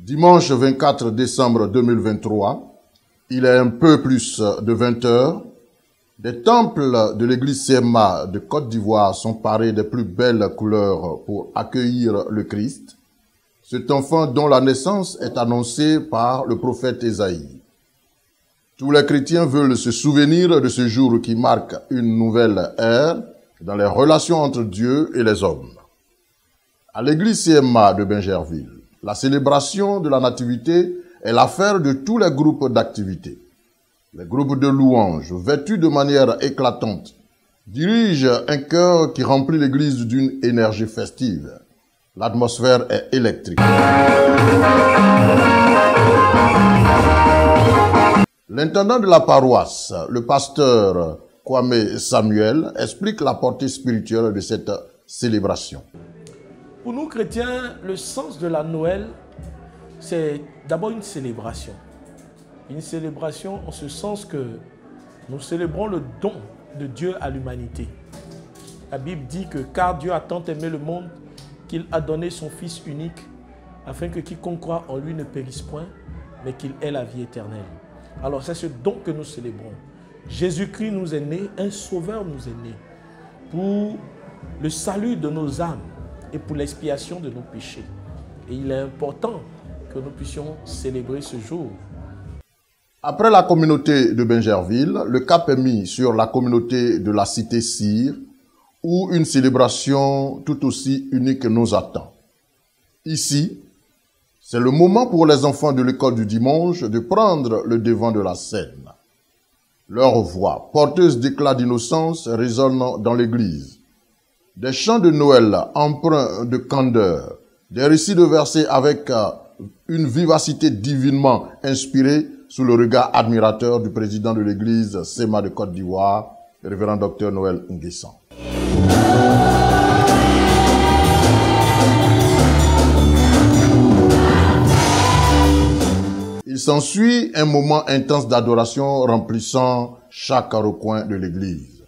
Dimanche 24 décembre 2023, il est un peu plus de 20 heures. Des temples de l'église CMA de Côte d'Ivoire sont parés des plus belles couleurs pour accueillir le Christ, cet enfant dont la naissance est annoncée par le prophète Ésaïe. Tous les chrétiens veulent se souvenir de ce jour qui marque une nouvelle ère dans les relations entre Dieu et les hommes. À l'église CMA de Bingerville, la célébration de la Nativité est l'affaire de tous les groupes d'activités. Les groupes de louanges, vêtus de manière éclatante, dirigent un chœur qui remplit l'église d'une énergie festive. L'atmosphère est électrique. L'intendant de la paroisse, le pasteur Kwame Samuel, explique la portée spirituelle de cette célébration. Pour nous chrétiens, le sens de la Noël, c'est d'abord une célébration. Une célébration en ce sens que nous célébrons le don de Dieu à l'humanité. La Bible dit que car Dieu a tant aimé le monde qu'il a donné son Fils unique afin que quiconque croit en lui ne périsse point, mais qu'il ait la vie éternelle. Alors c'est ce don que nous célébrons. Jésus-Christ nous est né, un sauveur nous est né pour le salut de nos âmes et pour l'expiation de nos péchés. Et il est important que nous puissions célébrer ce jour. Après la communauté de Bingerville, le cap est mis sur la communauté de la cité Cyr, où une célébration tout aussi unique nous attend. Ici, c'est le moment pour les enfants de l'école du dimanche de prendre le devant de la scène. Leur voix, porteuse d'éclat d'innocence, résonne dans l'église. Des chants de Noël empreints de candeur, des récits de versets avec une vivacité divinement inspirée sous le regard admirateur du président de l'église CMA de Côte d'Ivoire, révérend Dr Noël Nguessan. Il s'ensuit un moment intense d'adoration remplissant chaque recoin de l'église.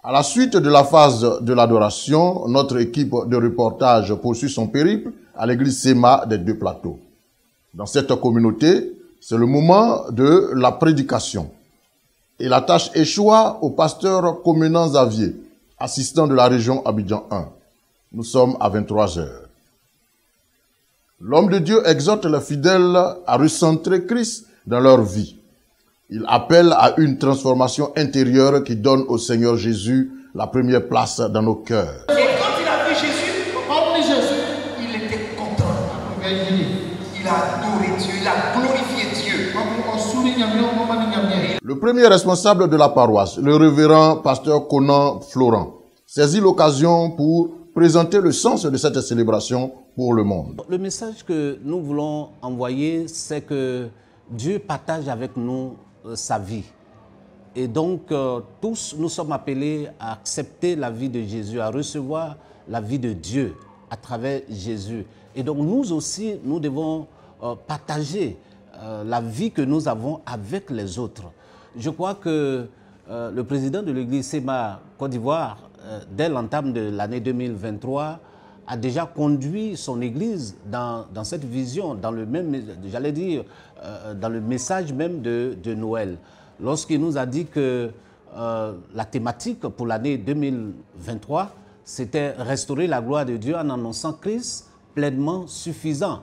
À la suite de la phase de l'adoration, notre équipe de reportage poursuit son périple à l'église CMA des Deux Plateaux. Dans cette communauté, c'est le moment de la prédication. Et la tâche échoua au pasteur Comenan Xavier, assistant de la région Abidjan 1. Nous sommes à 23 heures. L'homme de Dieu exhorte les fidèles à recentrer Christ dans leur vie. Il appelle à une transformation intérieure qui donne au Seigneur Jésus la première place dans nos cœurs. Et quand il a vu Jésus, il était content. Il a adoré Dieu, il a glorifié Dieu. Le premier responsable de la paroisse, le révérend pasteur Conan Florent, saisit l'occasion pour présenter le sens de cette célébration pour le monde. Le message que nous voulons envoyer, c'est que Dieu partage avec nous sa vie. Et donc, tous, nous sommes appelés à accepter la vie de Jésus, à recevoir la vie de Dieu à travers Jésus. Et donc, nous aussi, nous devons partager la vie que nous avons avec les autres. Je crois que le président de l'église CMA Côte d'Ivoire, dès l'entame de l'année 2023, a déjà conduit son église dans cette vision, dans le même, j'allais dire, dans le message même de Noël. Lorsqu'il nous a dit que la thématique pour l'année 2023, c'était restaurer la gloire de Dieu en annonçant Christ pleinement suffisant.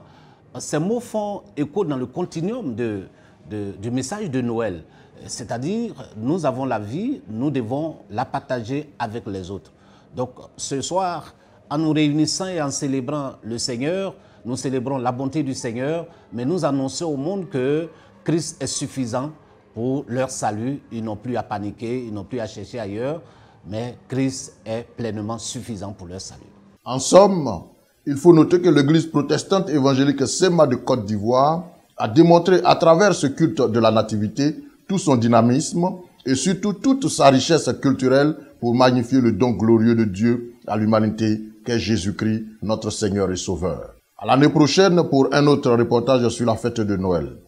Ces mots font écho dans le continuum du message de Noël. C'est-à-dire, nous avons la vie, nous devons la partager avec les autres. Donc, ce soir, en nous réunissant et en célébrant le Seigneur, nous célébrons la bonté du Seigneur, mais nous annonçons au monde que Christ est suffisant pour leur salut. Ils n'ont plus à paniquer, ils n'ont plus à chercher ailleurs, mais Christ est pleinement suffisant pour leur salut. En somme, il faut noter que l'église protestante évangélique CMA de Côte d'Ivoire a démontré à travers ce culte de la Nativité tout son dynamisme et surtout toute sa richesse culturelle pour magnifier le don glorieux de Dieu à l'humanité qu'est Jésus-Christ, notre Seigneur et Sauveur. À l'année prochaine pour un autre reportage sur la fête de Noël.